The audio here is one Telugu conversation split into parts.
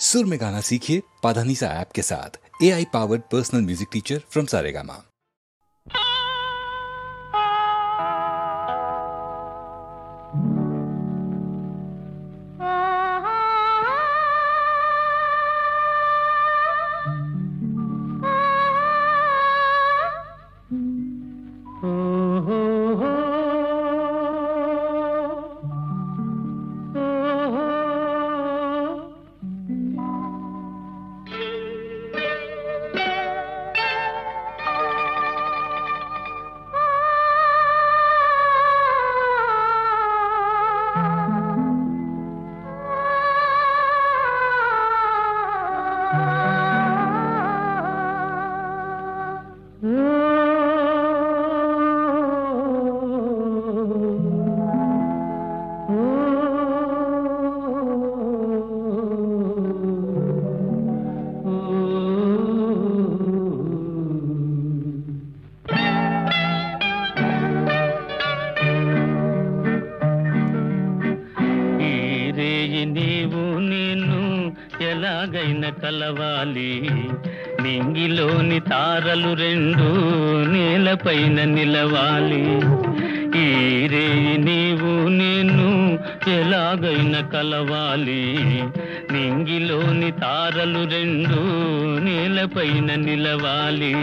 सुर में गाना सीखिए पाधानीसा ऐप के साथ। AI powered personal music teacher from Saregama. ఎలాగైనా కలవాలి నింగిలోని తారలు రెండు నేలపైన నిలవాలి. ఈ రేయి నీవు నేను ఎలాగైనా కలవాలి నింగిలోని తారలు రెండు నేలపైన నిలవాలి.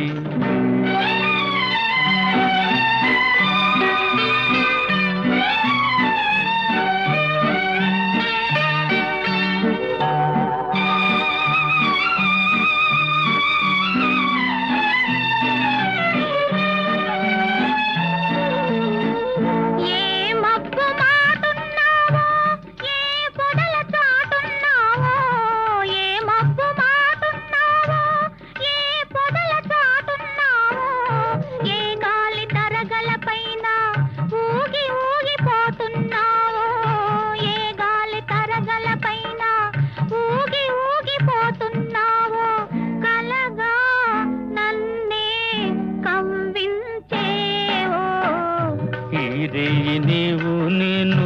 నీవు నేను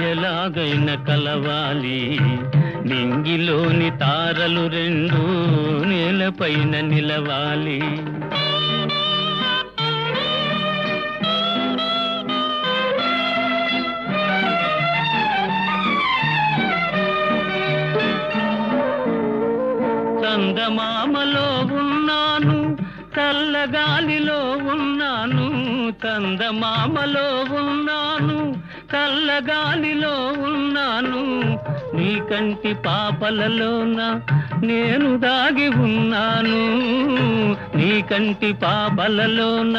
ఎలాగైనా కలవాలి నింగిలోని తారలు రెండు నేలపైన నిలవాలి. చందమామలో ఉన్నాను చల్లగాలిలో ఉన్నాను, చందమామలో ఉన్నాను చల్లగాలిలో ఉన్నాను, నీ కంటి పాపలలోన నేను దాగి ఉన్నాను, నీ కంటి పాపలలోన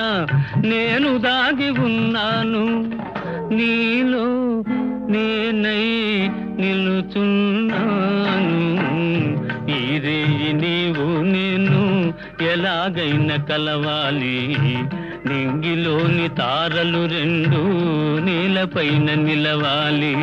నేను దాగి ఉన్నాను, నీలో నేనై నిలుచున్నాను. ఈ రేయి నీవు నేను ఎలాగైనా కలవాలి నింగిలోని తారలు రెండు నేలపైన నిలవాలి.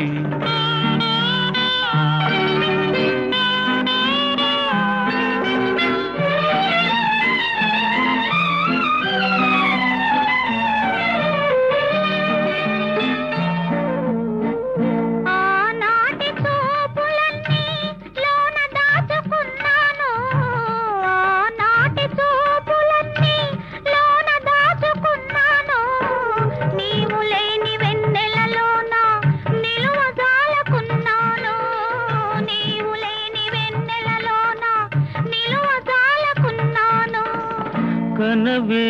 కనవే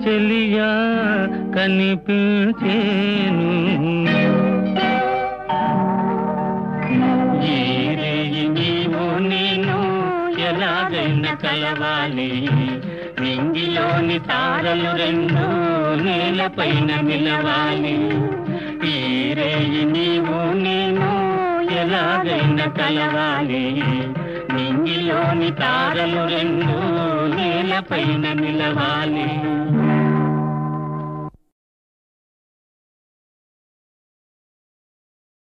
చెలియా కనిపించేను, ఈ రేయి నీవు నేను ఎలాగైనా కలవాలి నింగిలోని తారలు రెండు నేలపైన నిలవాలి. ఈ రేయి నీవు నేను ఎలాగైనా కలవాలి నింగిలోని తారలు రెండు నేలపైన నిలవాలి.